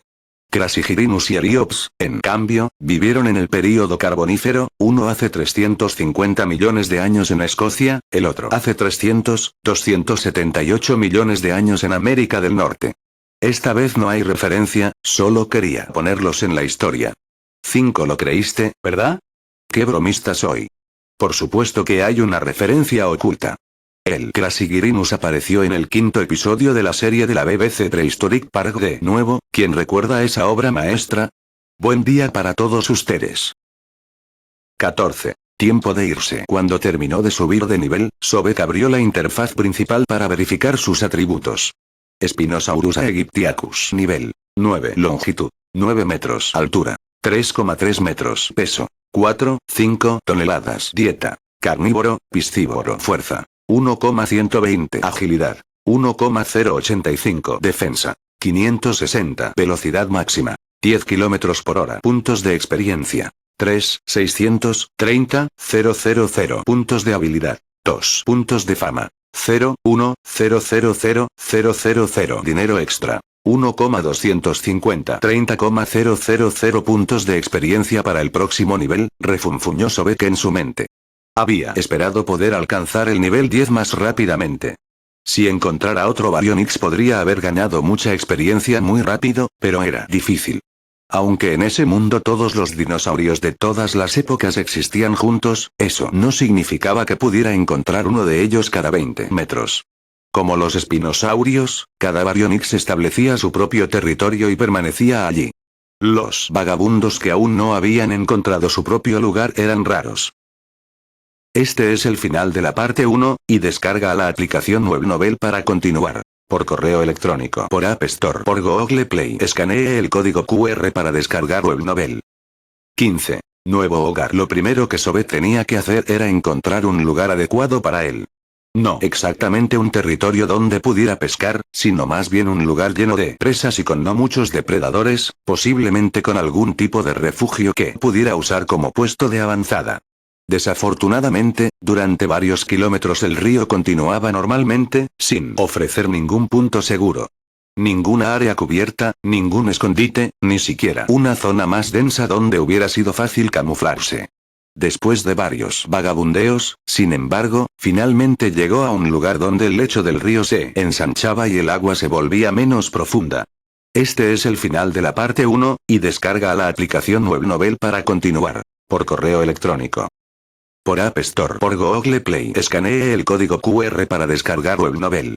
Crassigyrinus y Ariops, en cambio, vivieron en el período carbonífero, uno hace 350 millones de años en Escocia, el otro hace 278 millones de años en América del Norte. Esta vez no hay referencia, solo quería ponerlos en la historia. 5. ¿Lo creíste, verdad? ¡Qué bromista soy! Por supuesto que hay una referencia oculta. El Crassigyrinus apareció en el 5º episodio de la serie de la BBC Prehistoric Park de nuevo, ¿quién recuerda esa obra maestra? Buen día para todos ustedes. 14. Tiempo de irse. Cuando terminó de subir de nivel, Sobek abrió la interfaz principal para verificar sus atributos. Spinosaurus aegyptiacus. Nivel 9. Longitud 9 metros. Altura 3,3 metros. Peso 4,5 toneladas. Dieta: carnívoro, piscívoro. Fuerza 1,120. Agilidad 1,085. Defensa 560. Velocidad máxima 10 km por hora. Puntos de experiencia 3,630,000. Puntos de habilidad 2. Puntos de fama 0,1000000. Dinero extra 1,250. 30,000. Puntos de experiencia para el próximo nivel, refunfuñó Sobek en su mente. Había esperado poder alcanzar el nivel 10 más rápidamente. Si encontrara otro Baryonyx podría haber ganado mucha experiencia muy rápido, pero era difícil. Aunque en ese mundo todos los dinosaurios de todas las épocas existían juntos, eso no significaba que pudiera encontrar uno de ellos cada 20 metros. Como los espinosaurios, cada Baryonyx establecía su propio territorio y permanecía allí. Los vagabundos que aún no habían encontrado su propio lugar eran raros. Este es el final de la parte 1, y descarga la aplicación WebNovel para continuar. Por correo electrónico, por App Store, por Google Play. Escanee el código QR para descargar WebNovel. 15. Nuevo hogar. Lo primero que Sobek tenía que hacer era encontrar un lugar adecuado para él. No exactamente un territorio donde pudiera pescar, sino más bien un lugar lleno de presas y con no muchos depredadores, posiblemente con algún tipo de refugio que pudiera usar como puesto de avanzada. Desafortunadamente, durante varios kilómetros el río continuaba normalmente, sin ofrecer ningún punto seguro. Ninguna área cubierta, ningún escondite, ni siquiera una zona más densa donde hubiera sido fácil camuflarse. Después de varios vagabundeos, sin embargo, finalmente llegó a un lugar donde el lecho del río se ensanchaba y el agua se volvía menos profunda. Este es el final de la parte 1, y descarga la aplicación Webnovel para continuar. Por correo electrónico. Por App Store. Por Google Play. Escanee el código QR para descargar Webnovel.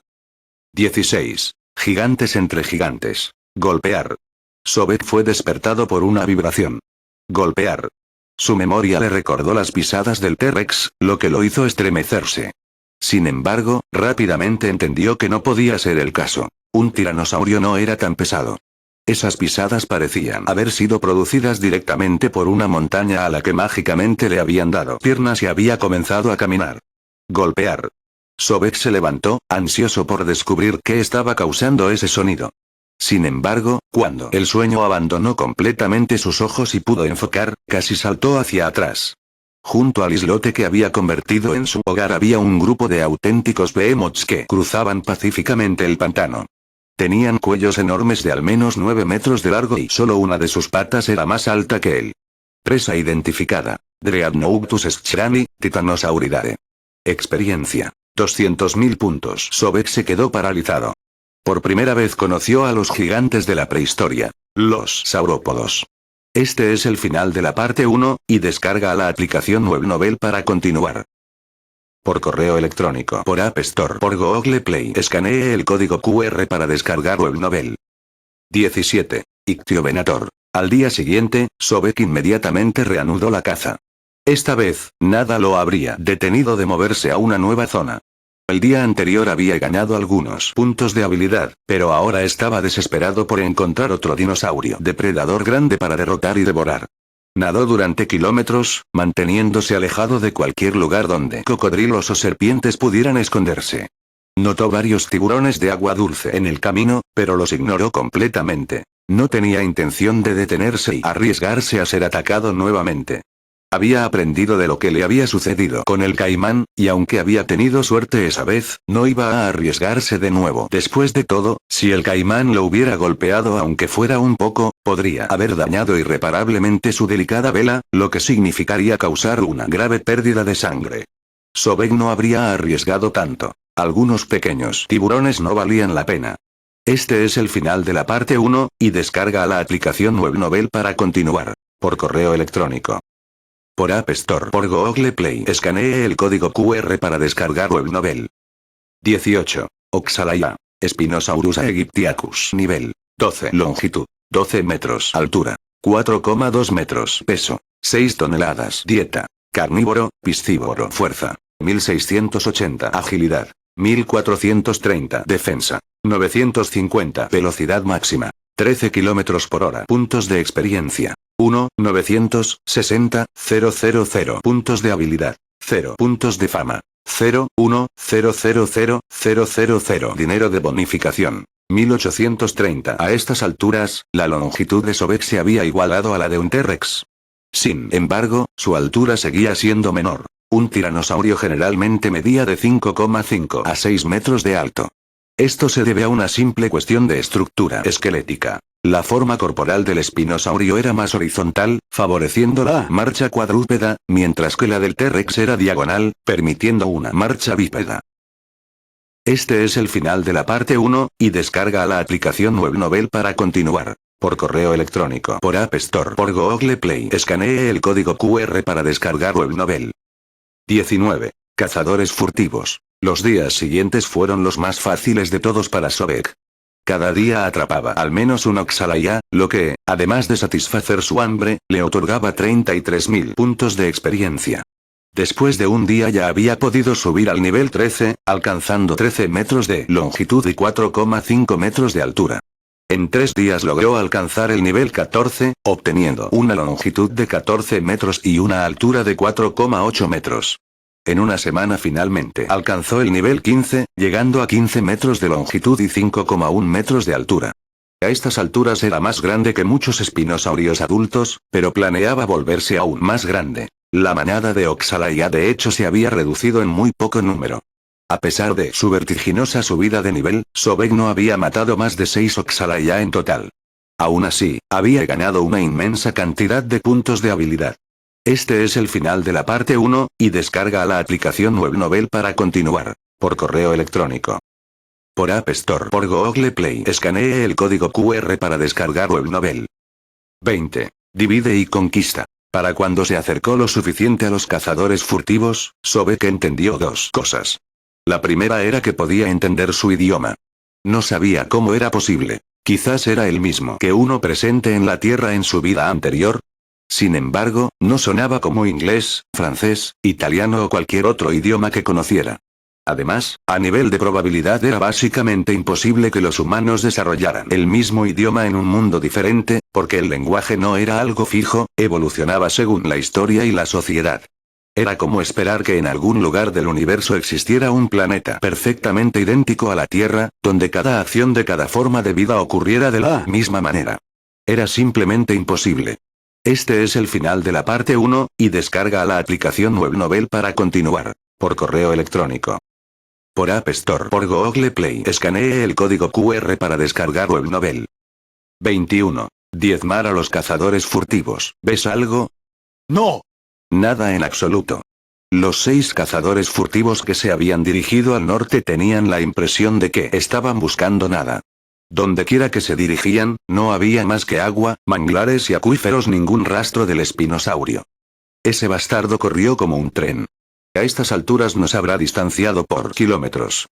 16. Gigantes entre gigantes. Golpear. Sobek fue despertado por una vibración. Golpear. Su memoria le recordó las pisadas del T-Rex, lo que lo hizo estremecerse. Sin embargo, rápidamente entendió que no podía ser el caso. Un tiranosaurio no era tan pesado. Esas pisadas parecían haber sido producidas directamente por una montaña a la que mágicamente le habían dado piernas y había comenzado a caminar. Golpear. Sobek se levantó, ansioso por descubrir qué estaba causando ese sonido. Sin embargo, cuando el sueño abandonó completamente sus ojos y pudo enfocar, casi saltó hacia atrás. Junto al islote que había convertido en su hogar había un grupo de auténticos behemoths que cruzaban pacíficamente el pantano. Tenían cuellos enormes de al menos 9 metros de largo y solo una de sus patas era más alta que él. Presa identificada. Dreadnoughtus schirani, Titanosauridae. Experiencia. 200.000 puntos. Sobek se quedó paralizado. Por primera vez conoció a los gigantes de la prehistoria. Los saurópodos. Este es el final de la parte 1, y descarga la aplicación Webnovel para continuar. Por correo electrónico. Por App Store. Por Google Play. Escanee el código QR para descargar Webnovel. 17. Ictiovenator. Al día siguiente, Sobek inmediatamente reanudó la caza. Esta vez, nada lo habría detenido de moverse a una nueva zona. El día anterior había ganado algunos puntos de habilidad, pero ahora estaba desesperado por encontrar otro dinosaurio depredador grande para derrotar y devorar. Nadó durante kilómetros, manteniéndose alejado de cualquier lugar donde cocodrilos o serpientes pudieran esconderse. Notó varios tiburones de agua dulce en el camino, pero los ignoró completamente. No tenía intención de detenerse y arriesgarse a ser atacado nuevamente. Había aprendido de lo que le había sucedido con el caimán, y aunque había tenido suerte esa vez, no iba a arriesgarse de nuevo. Después de todo, si el caimán lo hubiera golpeado aunque fuera un poco, podría haber dañado irreparablemente su delicada vela, lo que significaría causar una grave pérdida de sangre. Sobek no habría arriesgado tanto. Algunos pequeños tiburones no valían la pena. Este es el final de la parte 1, y descarga la aplicación Webnovel para continuar. Por correo electrónico. Por App Store. Por Google Play. Escanee el código QR para descargar Webnovel. 18. Oxalaya. Spinosaurus aegyptiacus. Nivel 12. Longitud 12 metros. Altura 4,2 metros. Peso 6 toneladas. Dieta. Carnívoro, piscívoro. Fuerza 1680. Agilidad 1430. Defensa 950. Velocidad máxima 13 km por hora. Puntos de experiencia. 1, 960, 000 puntos de habilidad. 0 puntos de fama. 0, 1, 000, 000. Dinero de bonificación. 1830. A estas alturas, la longitud de Sobek se había igualado a la de un T-Rex. Sin embargo, su altura seguía siendo menor. Un tiranosaurio generalmente medía de 5,5 a 6 metros de alto. Esto se debe a una simple cuestión de estructura esquelética. La forma corporal del espinosaurio era más horizontal, favoreciendo la marcha cuadrúpeda, mientras que la del T-Rex era diagonal, permitiendo una marcha bípeda. Este es el final de la parte 1, y descarga la aplicación Webnovel para continuar. Por correo electrónico. Por App Store. Por Google Play. Escanee el código QR para descargar Webnovel. 19. Cazadores furtivos. Los días siguientes fueron los más fáciles de todos para Sobek. Cada día atrapaba al menos un Oxalaya, lo que, además de satisfacer su hambre, le otorgaba 33.000 puntos de experiencia. Después de un día ya había podido subir al nivel 13, alcanzando 13 metros de longitud y 4,5 metros de altura. En 3 días logró alcanzar el nivel 14, obteniendo una longitud de 14 metros y una altura de 4,8 metros. En una semana finalmente alcanzó el nivel 15, llegando a 15 metros de longitud y 5,1 metros de altura. A estas alturas era más grande que muchos espinosaurios adultos, pero planeaba volverse aún más grande. La manada de Oxalaia de hecho se había reducido en muy poco número. A pesar de su vertiginosa subida de nivel, Sobek no había matado más de 6 Oxalaia en total. Aún así, había ganado una inmensa cantidad de puntos de habilidad. Este es el final de la parte 1, y descarga la aplicación Webnovel para continuar, por correo electrónico. Por App Store por Google Play. Escanee el código QR para descargar Webnovel. 20. Divide y conquista. Para cuando se acercó lo suficiente a los cazadores furtivos, Sobek entendió dos cosas. La primera era que podía entender su idioma. No sabía cómo era posible. Quizás era el mismo que uno presente en la Tierra en su vida anterior. Sin embargo, no sonaba como inglés, francés, italiano o cualquier otro idioma que conociera. Además, a nivel de probabilidad era básicamente imposible que los humanos desarrollaran el mismo idioma en un mundo diferente, porque el lenguaje no era algo fijo, evolucionaba según la historia y la sociedad. Era como esperar que en algún lugar del universo existiera un planeta perfectamente idéntico a la Tierra, donde cada acción de cada forma de vida ocurriera de la misma manera. Era simplemente imposible. Este es el final de la parte 1, y descarga la aplicación Webnovel para continuar, por correo electrónico. Por App Store por Google Play. Escanee el código QR para descargar Webnovel. 21. Diezmar a los cazadores furtivos. ¿Ves algo? No. Nada en absoluto. Los 6 cazadores furtivos que se habían dirigido al norte tenían la impresión de que estaban buscando nada. Dondequiera que se dirigían, no había más que agua, manglares y acuíferos, ningún rastro del espinosaurio. Ese bastardo corrió como un tren. A estas alturas nos habrá distanciado por kilómetros.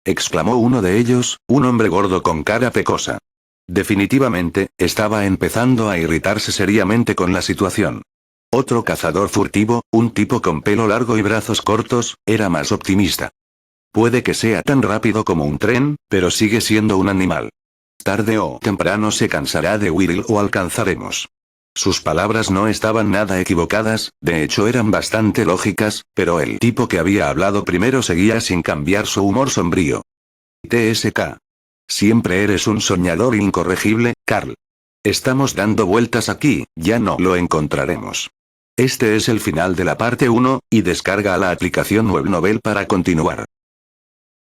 Exclamó uno de ellos, un hombre gordo con cara pecosa. Definitivamente, estaba empezando a irritarse seriamente con la situación. Otro cazador furtivo, un tipo con pelo largo y brazos cortos, era más optimista. Puede que sea tan rápido como un tren, pero sigue siendo un animal. Tarde o temprano se cansará de huir o alcanzaremos. Sus palabras no estaban nada equivocadas, de hecho eran bastante lógicas, pero el tipo que había hablado primero seguía sin cambiar su humor sombrío. TSK. Siempre eres un soñador incorregible, Carl. Estamos dando vueltas aquí, ya no lo encontraremos. Este es el final de la parte 1, y descarga la aplicación Webnovel para continuar.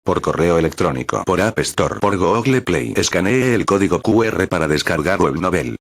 Por correo electrónico por App Store por Google Play. Escanee el código QR para descargar Webnovel.